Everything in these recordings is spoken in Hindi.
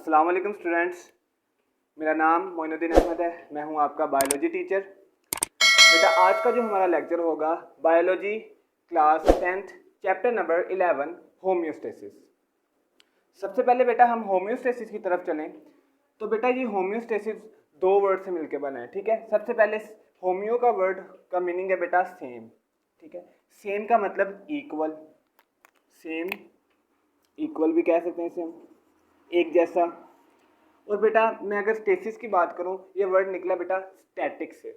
अस्सलाम वालेकुम स्टूडेंट्स। मेरा नाम मोइनुद्दीन अहमद है। मैं हूं आपका बायोलॉजी टीचर। बेटा आज का जो हमारा लेक्चर होगा biology class 10th chapter number 11 homeostasis. सबसे पहले बेटा हम होम्योस्टेसिस की तरफ चलें तो बेटा ये होम्योस्टेसिस दो वर्ड से मिलकर बना है। ठीक है, सबसे पहले होम्यो का वर्ड का मीनिंग है बेटा सेम। ठीक है, सेम का मतलब इक्वल, सेम इक्वल भी कह सकते हैं इसे हम, एक जैसा। और बेटा मैं अगर स्टेसिस की बात करूं, ये वर्ड निकला बेटा स्टैटिक से।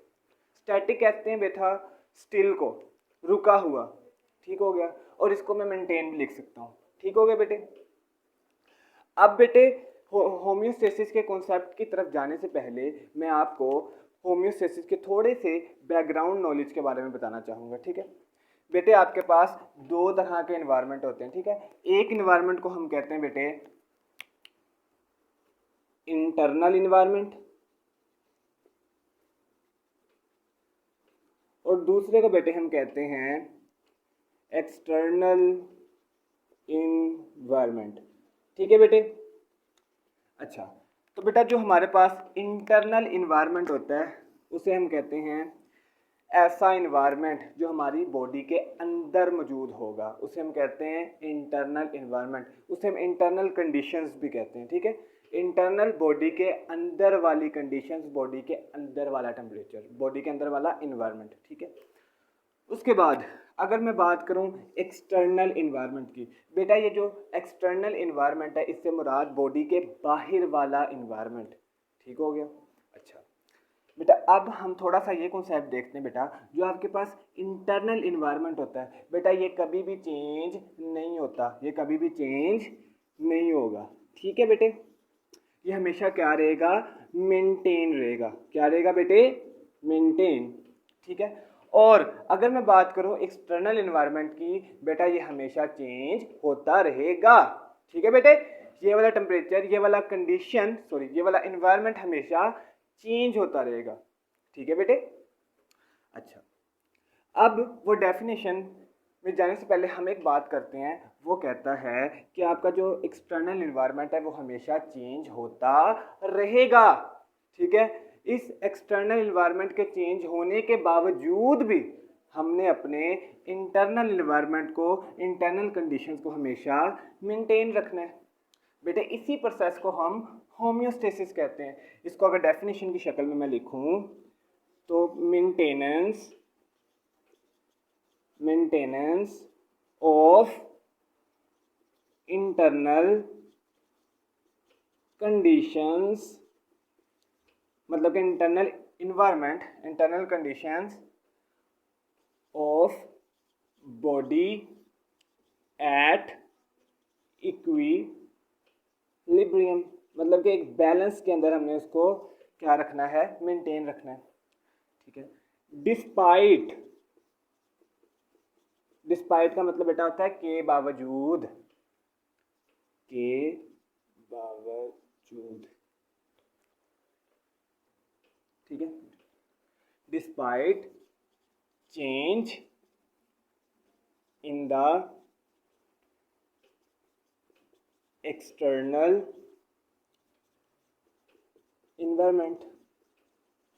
स्टैटिक कहते हैं बेटा स्टिल को, रुका हुआ। ठीक हो गया, और इसको मैं मेंटेन भी लिख सकता हूं। ठीक हो गया बेटे। अब बेटे होम्योस्टेसिस के कॉन्सेप्ट की तरफ जाने से पहले मैं आपको होम्योस्टेसिस के थोड़े से बैकग्राउंड नॉलेज के बारे में बताना चाहूँगा। ठीक है बेटे, आपके पास दो तरह के इन्वायरमेंट होते हैं। ठीक है, एक इन्वायरमेंट को हम कहते हैं बेटे इंटरनल इन्वायरमेंट, और दूसरे को बेटे हम कहते हैं एक्सटर्नल इन्वायरमेंट। ठीक है बेटे। अच्छा, तो बेटा जो हमारे पास इंटरनल इन्वायरमेंट होता है उसे हम कहते हैं ऐसा इन्वायरमेंट जो हमारी बॉडी के अंदर मौजूद होगा, उसे हम कहते हैं इंटरनल इन्वायरमेंट। उसे हम इंटरनल कंडीशंस भी कहते हैं। ठीक है, इंटरनल बॉडी के अंदर वाली कंडीशंस, बॉडी के अंदर वाला टेम्परेचर, बॉडी के अंदर वाला इन्वायरमेंट। ठीक है, उसके बाद अगर मैं बात करूं एक्सटर्नल इन्वायरमेंट की, बेटा ये जो एक्सटर्नल इन्वायरमेंट है इससे मुराद बॉडी के बाहर वाला इन्वायरमेंट। ठीक हो गया। अच्छा बेटा, अब हम थोड़ा सा ये कॉन्सेप्ट देखते हैं बेटा, जो आपके पास इंटरनल इन्वायरमेंट होता है बेटा ये कभी भी चेंज नहीं होता, ये कभी भी चेंज नहीं होगा। ठीक है बेटे, ये हमेशा क्या रहेगा, मेंटेन रहेगा। क्या रहेगा बेटे, मेंटेन। ठीक है, और अगर मैं बात करूं एक्सटर्नल इन्वायरमेंट की, बेटा ये हमेशा चेंज होता रहेगा। ठीक है बेटे, ये वाला टेम्परेचर, ये वाला कंडीशन, सॉरी ये वाला इन्वायरमेंट हमेशा चेंज होता रहेगा। ठीक है बेटे। अच्छा, अब वो डेफिनेशन में जाने से पहले हम एक बात करते हैं। वो कहता है कि आपका जो एक्सटर्नल इन्वायरमेंट है वो हमेशा चेंज होता रहेगा। ठीक है, इस एक्सटर्नल इन्वायरमेंट के चेंज होने के बावजूद भी हमने अपने इंटरनल इन्वायरमेंट को, इंटरनल कंडीशंस को हमेशा मेंटेन रखना है। बेटे इसी प्रोसेस को हम होम्योस्टेसिस कहते हैं। इसको अगर डेफिनेशन की शक्ल में मैं लिखूं तो मेंटेनेंस ऑफ इंटरनल कंडीशंस, मतलब कि internal environment, internal conditions of body at equilibrium, मतलब कि एक बैलेंस के अंदर हमने उसको क्या रखना है, मेंटेन रखना है। ठीक है, डिस्पाइट, डिस्पाइट का मतलब बेटा होता है के बावजूद, के बावजूद। ठीक है, despite change in the external environment.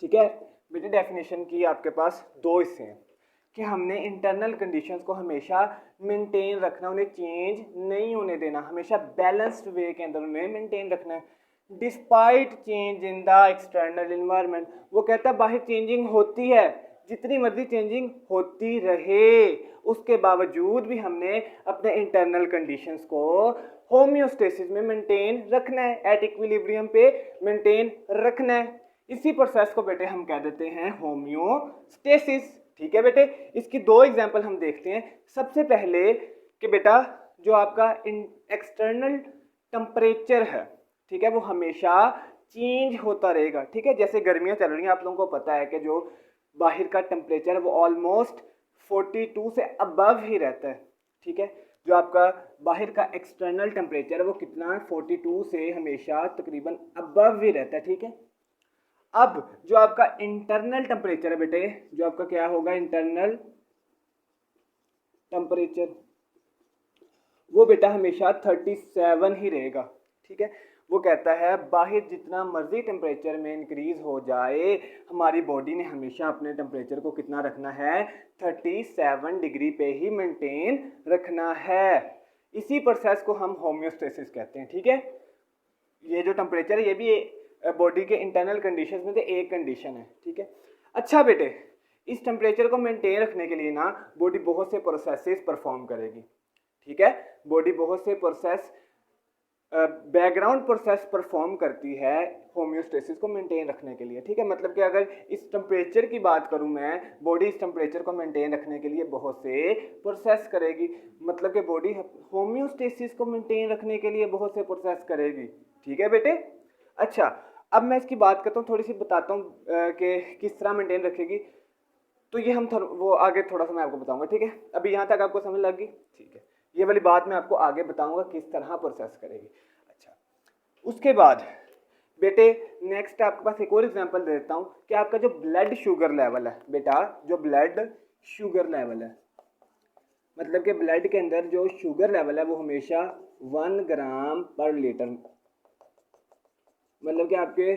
ठीक है बेटे, डेफिनेशन की आपके पास दो हिस्से हैं कि हमने इंटरनल कंडीशंस को हमेशा मेंटेन रखना, उन्हें चेंज नहीं होने देना, हमेशा बैलेंस्ड वे के अंदर उन्हें मेंटेन रखना है। Despite change in the external environment, वो कहता है बाहर चेंजिंग होती है, जितनी मर्जी चेंजिंग होती रहे, उसके बावजूद भी हमने अपने इंटरनल कंडीशंस को होम्योस्टेसिस में मेंटेन रखना है, एट इक्विलिब्रियम पे मेंटेन रखना है। इसी प्रोसेस को बेटे हम कह देते हैं होम्योस्टेसिस। ठीक है बेटे, इसकी दो एग्जांपल हम देखते हैं। सबसे पहले कि बेटा जो आपका एक्सटर्नल टेम्परेचर है, ठीक है, वो हमेशा चेंज होता रहेगा। ठीक है, जैसे गर्मियां चल रही हैं, आप लोगों को पता है कि जो बाहर का टेम्परेचर वो ऑलमोस्ट 42 से अबव ही रहता है। ठीक है, जो आपका बाहर का एक्सटर्नल टेम्परेचर है वो कितना है, 42 से हमेशा तकरीबन अबव ही रहता है। ठीक है, अब जो आपका इंटरनल टेम्परेचर है बेटे, जो आपका क्या होगा, इंटरनल टेम्परेचर, वो बेटा हमेशा 37 ही रहेगा। ठीक है, वो कहता है बाहर जितना मर्जी टेम्परेचर में इंक्रीज हो जाए, हमारी बॉडी ने हमेशा अपने टेम्परेचर को कितना रखना है, 37 डिग्री पे ही मेंटेन रखना है। इसी प्रोसेस को हम होम्योस्टेसिस कहते हैं। ठीक है, ये जो टेम्परेचर है ये भी बॉडी के इंटरनल कंडीशंस में से एक कंडीशन है। ठीक है, अच्छा बेटे, इस टेम्परेचर को मेंटेन रखने के लिए ना बॉडी बहुत से प्रोसेसेस परफॉर्म करेगी। ठीक है, बॉडी बहुत से प्रोसेस बैकग्राउंड प्रोसेस परफॉर्म करती है होम्योस्टेसिस को मेंटेन रखने के लिए। ठीक है, मतलब कि अगर इस टेम्परेचर की बात करूं मैं, बॉडी इस टेम्परेचर को मेंटेन रखने के लिए बहुत से प्रोसेस करेगी, मतलब कि बॉडी होम्योस्टेसिस को मेंटेन रखने के लिए बहुत से प्रोसेस करेगी। ठीक है बेटे, अच्छा अब मैं इसकी बात करता हूँ, थोड़ी सी बताता हूँ कि किस तरह मेंटेन रखेगी। तो ये हम वो आगे थोड़ा सा मैं आपको बताऊंगा। ठीक है, अभी यहाँ तक आपको समझ लग गई। ठीक है, ये वाली बात मैं आपको आगे बताऊंगा किस तरह प्रोसेस करेगी। अच्छा, उसके बाद बेटे नेक्स्ट आपके पास एक और एग्जांपल दे देता हूँ कि आपका जो ब्लड शुगर लेवल है बेटा, जो ब्लड शुगर लेवल है, मतलब कि ब्लड के अंदर जो शुगर लेवल है वो हमेशा 1 ग्राम पर लीटर, मतलब कि आपके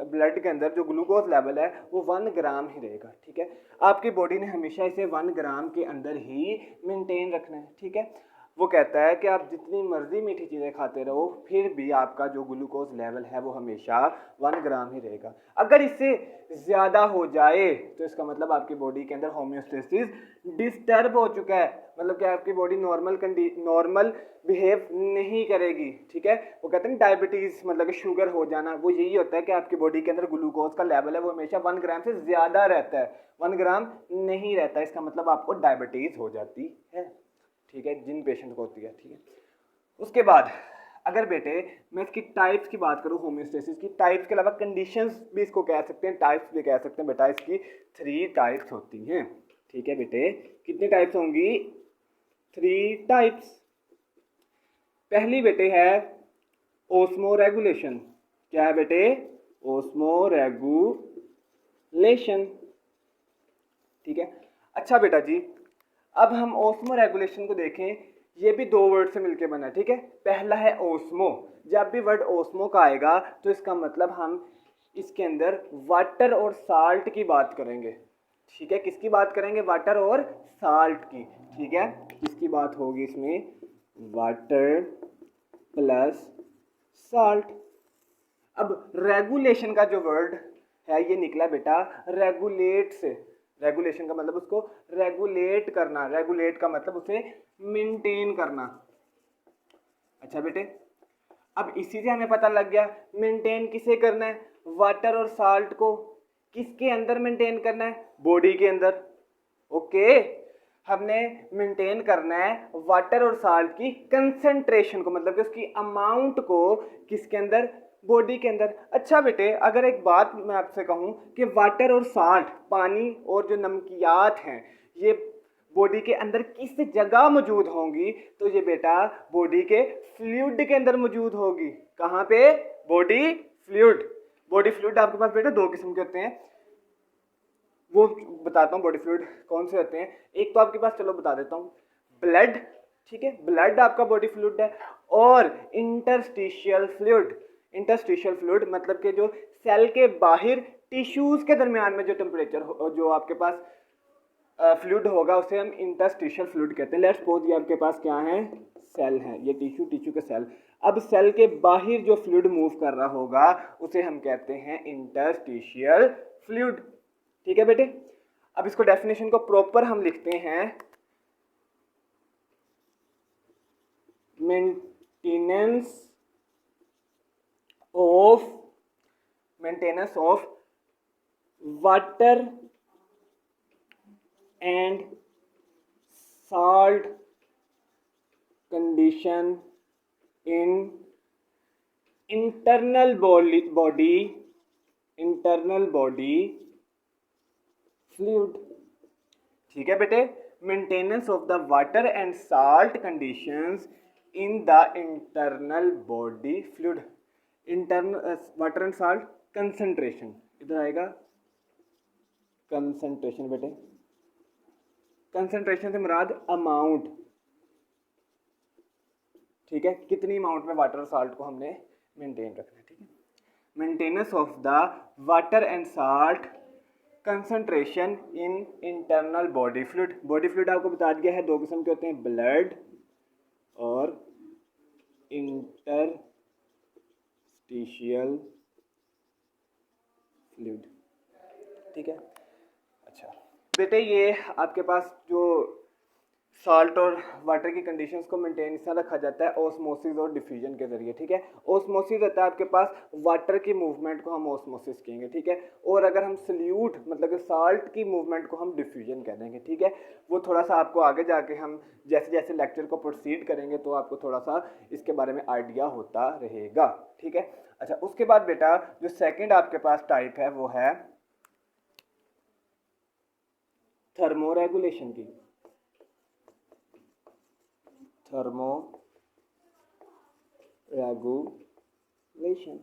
ब्लड के अंदर जो ग्लूकोज लेवल है वो 1 ग्राम ही रहेगा। ठीक है, आपकी बॉडी ने हमेशा इसे 1 ग्राम के अंदर ही मेंटेन रखना है। ठीक है, वो कहता है कि आप जितनी मर्जी मीठी चीज़ें खाते रहो फिर भी आपका जो ग्लूकोज लेवल है वो हमेशा 1 ग्राम ही रहेगा। अगर इससे ज़्यादा हो जाए तो इसका मतलब आपकी बॉडी के अंदर होम्योस्टेसिस डिस्टर्ब हो चुका है, मतलब कि आपकी बॉडी नॉर्मल बिहेव नहीं करेगी। ठीक है, वो कहते हैं डायबिटीज़ मतलब कि शुगर हो जाना, वो यही होता है कि आपकी बॉडी के अंदर ग्लूकोज का लेवल है वो हमेशा 1 ग्राम से ज़्यादा रहता है, 1 ग्राम नहीं रहता, इसका मतलब आपको डायबिटीज़ हो जाती है। ठीक है, जिन पेशेंट को होती है। ठीक है, उसके बाद अगर बेटे मैं इसकी टाइप्स की बात करूं, होम्योस्टेसिस की टाइप्स के अलावा कंडीशंस भी इसको कह सकते हैं, टाइप्स भी कह सकते हैं बेटा, इसकी 3 टाइप्स होती हैं। ठीक है बेटे, कितनी टाइप्स होंगी, 3 टाइप्स। पहली बेटे है ओस्मो रेगुलेशन। क्या है बेटे, ओस्मो रेगुलेशन। ठीक है, अच्छा बेटा जी, अब हम ओस्मो रेगुलेशन को देखें, ये भी 2 वर्ड से मिलके बना है। ठीक है, पहला है ओस्मो, जब भी वर्ड ओस्मो का आएगा तो इसका मतलब हम इसके अंदर वाटर और साल्ट की बात करेंगे। ठीक है, किसकी बात करेंगे, वाटर और साल्ट की। ठीक है, इसकी बात होगी इसमें वाटर प्लस साल्ट। अब रेगुलेशन का जो वर्ड है ये निकला बेटा रेगुलेट से। रेगुलेशन का मतलब उसको रेगुलेट करना, रेगुलेट का मतलब उसे मेंटेन करना। अच्छा बेटे, अब इसी से हमें पता लग गया मेंटेन किसे करना है, वाटर और साल्ट को। किसके अंदर मेंटेन करना है, बॉडी के अंदर। ओके, हमने मेंटेन करना है वाटर और साल्ट की कंसंट्रेशन को, मतलब कि उसकी अमाउंट को किसके अंदर, बॉडी के अंदर। अच्छा बेटे, अगर एक बात मैं आपसे कहूँ कि वाटर और साल्ट, पानी और जो नमकियात हैं, ये बॉडी के अंदर किस जगह मौजूद होंगी, तो ये बेटा बॉडी के फ्लूइड के अंदर मौजूद होगी। कहाँ पे, बॉडी फ्लूइड। बॉडी फ्लूइड आपके पास बेटा 2 किस्म के होते हैं, वो बताता हूँ बॉडी फ्लूइड कौन से होते हैं। एक तो आपके पास, चलो बता देता हूँ, ब्लड। ठीक है, ब्लड आपका बॉडी फ्लूइड है, और इंटरस्टिशियल फ्लूइड। इंटरस्टिशियल फ्लूइड मतलब कि जो सेल के बाहर टिश्यूज के दरमियान में जो टेम्परेचर जो आपके पास फ्लूइड होगा उसे हम इंटरस्टिशियल फ्लूइड कहते हैं। लेट्स सपोज ये आपके पास क्या है, सेल है, ये टिश्यू के सेल। अब सेल के बाहर जो फ्लूइड मूव कर रहा होगा उसे हम कहते हैं इंटरस्टिशियल फ्लूइड। ठीक है बेटे, अब इसको डेफिनेशन को प्रॉपर हम लिखते हैं, maintenance of water and salt condition in internal body fluid. ठीक है बेटे, maintenance of the water and salt conditions in the internal body fluid. Internal water and salt concentration, इधर आएगा कंसंट्रेशन बेटे। कंसंट्रेशन से मुराद अमाउंट। ठीक है, कितनी अमाउंट में वाटर और साल्ट को हमने मेंटेन रखना है, ठीक है। Maintenance of the water and salt concentration in internal body fluid. Body fluid आपको बता दिया है, दो किस्म के होते हैं, ब्लड और इंटरस्टिशियल फ्लूइड, ठीक है। अच्छा बेटे, ये आपके पास जो साल्ट और वाटर की कंडीशंस को मेंटेन इस तरह रखा जाता है ओस्मोसिस और डिफ्यूजन के जरिए, ठीक है। ओस्मोसिस होता है आपके पास वाटर की मूवमेंट को हम ओस्मोसिस कहेंगे, ठीक है। और अगर हम सल्यूट मतलब कि साल्ट की मूवमेंट को हम डिफ्यूजन कह देंगे, ठीक है। वो थोड़ा सा आपको आगे जाके हम जैसे जैसे लेक्चर को प्रोसीड करेंगे तो आपको थोड़ा सा इसके बारे में आइडिया होता रहेगा, ठीक है। अच्छा, उसके बाद बेटा जो सेकेंड आपके पास टाइप है वो है थर्मो रेगुलेशन की। Thermo regulation.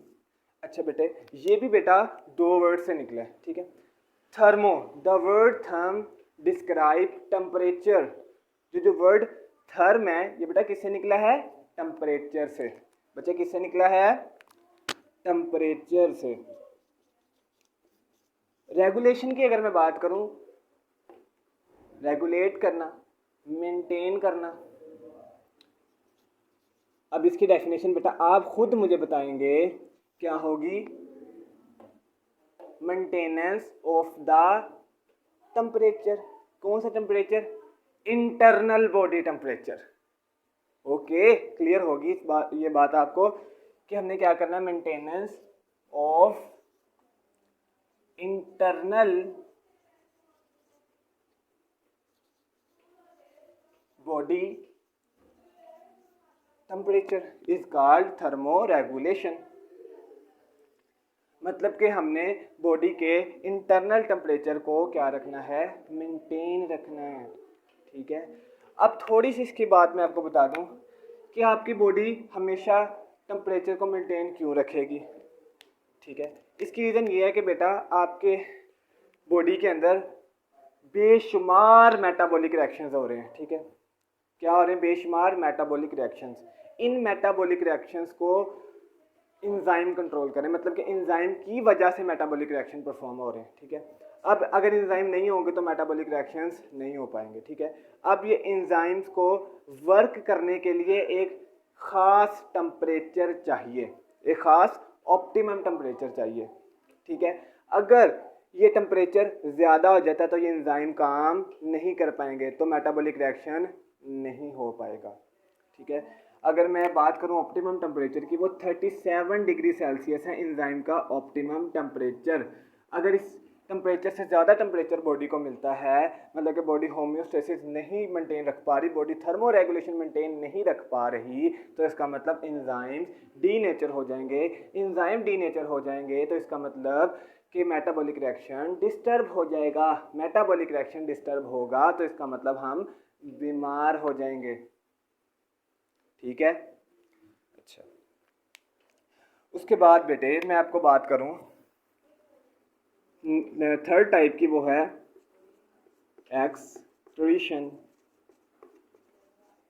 अच्छा बेटे, ये भी बेटा दो वर्ड से निकला है, ठीक है। Thermo, the word therm describe temperature. जो वर्ड थर्म है ये बेटा किससे निकला है? टेम्परेचर से। बच्चे किससे निकला है? टेम्परेचर से। रेगुलेशन की अगर मैं बात करूं, रेगुलेट करना, मेंटेन करना। अब इसकी डेफिनेशन बेटा आप खुद मुझे बताएंगे क्या होगी? Maintenance of the temperature. कौन सा temperature? Internal body temperature. Okay, clear होगी इस बात, ये बात आपको कि हमने क्या करना है? Maintenance of internal body temperature is called thermo regulation. मतलब कि हमने बॉडी के इंटरनल टेम्परेचर को क्या रखना है? मेंटेन रखना है, ठीक है। अब थोड़ी सी इसकी बात मैं आपको बता दूं कि आपकी बॉडी हमेशा टेम्परेचर को मेंटेन क्यों रखेगी, ठीक है। इसकी रीज़न ये है कि बेटा आपके बॉडी के अंदर बेशुमार मेटाबॉलिक रिएक्शंस हो रहे हैं, ठीक है। क्या हो रहे हैं? बेशुमार मेटाबॉलिक रिएक्शंस। इन मेटाबॉलिक रिएक्शंस को इंजाइम कंट्रोल करें, मतलब कि इंजाइम की वजह से मेटाबॉलिक रिएक्शन परफॉर्म हो रहे हैं, ठीक है। अब अगर इंजाइम नहीं होंगे तो मेटाबॉलिक रिएक्शंस नहीं हो पाएंगे, ठीक है। अब ये इंजाइम्स को वर्क करने के लिए एक ख़ास टेम्परेचर चाहिए, एक ख़ास ऑप्टिमम टेम्परेचर चाहिए, ठीक है। अगर ये टेम्परेचर ज़्यादा हो जाता है तो ये इंजाइम काम नहीं कर पाएंगे, तो मेटाबॉलिक रिएक्शन नहीं हो पाएगा, ठीक है। अगर मैं बात करूं ऑप्टिमम टेम्परेचर की, वो 37 डिग्री सेल्सियस है इंजाइम का ऑप्टिमम टेम्परेचर। अगर इस टेम्परेचर से ज़्यादा टेम्परेचर बॉडी को मिलता है, मतलब कि बॉडी होम्योस्टेसिस नहीं मेंटेन रख पा रही, बॉडी थर्मो रेगुलेशन मेंटेन नहीं रख पा रही, तो इसका मतलब इंजाइम्स डीनेचर हो जाएंगे। इंजाइम डीनेचर हो जाएंगे तो इसका मतलब कि मेटाबॉलिक रिएक्शन डिस्टर्ब हो जाएगा। मेटाबॉलिक रिएक्शन डिस्टर्ब होगा तो इसका मतलब हम बीमार हो जाएंगे, ठीक है। अच्छा, उसके बाद बेटे मैं आपको बात करूं थर्ड टाइप की, वो है एक्सक्रीशन।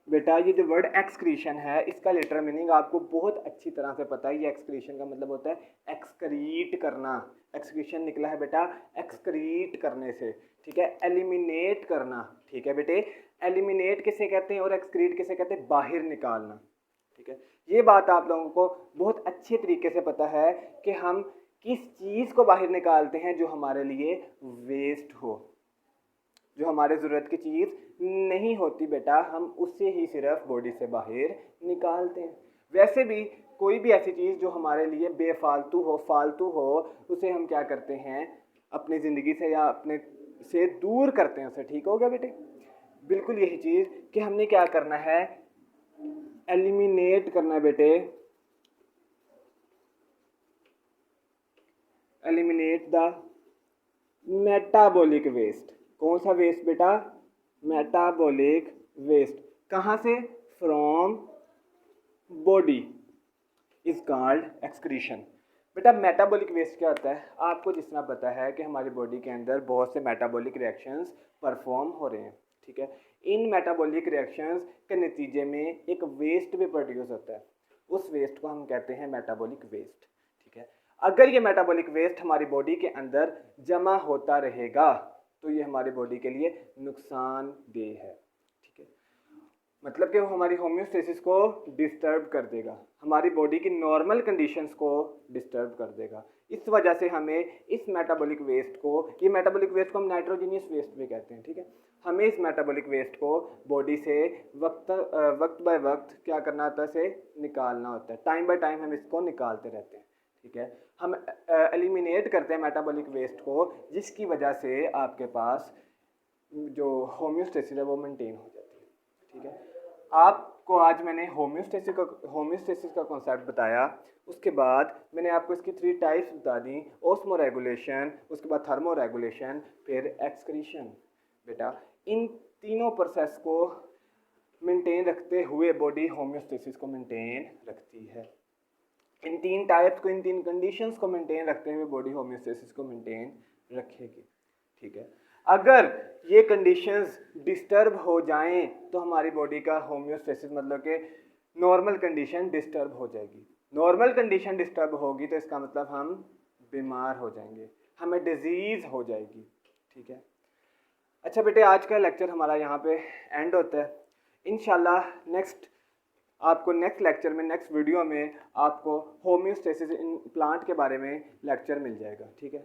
बेटा ये जो वर्ड एक्सक्रीशन है इसका लिटरल मीनिंग आपको बहुत अच्छी तरह से पता है। ये एक्सक्रीशन का मतलब होता है एक्सक्रीट करना। एक्सक्रीशन निकला है बेटा एक्सक्रीट करने से, ठीक है, एलिमिनेट करना, ठीक है बेटे। एलिमिनेट किसे कहते हैं और एक्सक्रीट किसे कहते हैं? बाहर निकालना, ठीक है। ये बात आप लोगों को बहुत अच्छे तरीके से पता है कि हम किस चीज़ को बाहर निकालते हैं जो हमारे लिए वेस्ट हो, जो हमारे ज़रूरत की चीज़ नहीं होती बेटा, हम उससे ही सिर्फ बॉडी से बाहर निकालते हैं। वैसे भी कोई भी ऐसी चीज़ जो हमारे लिए बेफालतू हो, फालतू हो, उसे हम क्या करते हैं? अपनी ज़िंदगी से या अपने से दूर करते हैं उसे, ठीक हो गया बेटे। बिल्कुल यही चीज़ कि हमने क्या करना है? एलिमिनेट करना है बेटे, एलिमिनेट द मेटाबॉलिक वेस्ट। कौन सा वेस्ट बेटा? Metabolic waste. कहाँ से? From body is called excretion. बेटा मेटाबॉलिक वेस्ट क्या होता है? आपको जिस तरह पता है कि हमारी बॉडी के अंदर बहुत से मेटाबॉलिक रिएक्शंस परफॉर्म हो रहे हैं, ठीक है। इन मेटाबॉलिक रिएक्शंस के नतीजे में एक वेस्ट भी प्रोड्यूस होता है। उस वेस्ट को हम कहते हैं मेटाबॉलिक वेस्ट। ठीक है, अगर ये मेटाबॉलिक वेस्ट हमारी बॉडी के अंदर जमा होता रहेगा तो ये हमारी बॉडी के लिए नुकसानदेह है। ठीक है, मतलब कि वो हमारी होम्योस्टेसिस को डिस्टर्ब कर देगा, हमारी बॉडी की नॉर्मल कंडीशंस को डिस्टर्ब कर देगा। इस वजह से हमें इस मेटाबॉलिक वेस्ट को, ये मेटाबॉलिक वेस्ट को हम नाइट्रोजीनियस वेस्ट भी कहते हैं। ठीक है, हमें इस मेटाबॉलिक वेस्ट को बॉडी से वक्त बाय वक्त क्या करना होता है, इसे निकालना होता है। टाइम बाय टाइम हम इसको निकालते रहते हैं। ठीक है, हम एलिमिनेट करते हैं मेटाबॉलिक वेस्ट को, जिसकी वजह से आपके पास जो होम्योस्टेसिस है वो मेंटेन हो जाती है। ठीक है, आपको आज मैंने होम्योस्टेसिस का कॉन्सेप्ट बताया, उसके बाद मैंने आपको इसकी 3 टाइप्स बता दी, ऑस्मो रेगुलेशन, उसके बाद थर्मो रेगुलेशन, फिर एक्सक्रीशन। बेटा इन तीनों प्रोसेस को मेंटेन रखते हुए बॉडी होम्योस्टेसिस को मेंटेन रखती है। इन 3 टाइप्स को, इन 3 कंडीशंस को मेंटेन रखते हुए बॉडी होम्योस्टेसिस को मेंटेन रखेगी। ठीक है, अगर ये कंडीशंस डिस्टर्ब हो जाएं तो हमारी बॉडी का होम्योस्टेसिस मतलब कि नॉर्मल कंडीशन डिस्टर्ब हो जाएगी। नॉर्मल कंडीशन डिस्टर्ब होगी तो इसका मतलब हम बीमार हो जाएंगे, हमें डिजीज़ हो जाएगी। ठीक है, अच्छा बेटे, आज का लेक्चर हमारा यहाँ पे एंड होता है। इंशाल्लाह आपको नेक्स्ट लेक्चर में, नेक्स्ट वीडियो में आपको होम्योस्टेसिस इन प्लांट के बारे में लेक्चर मिल जाएगा। ठीक है।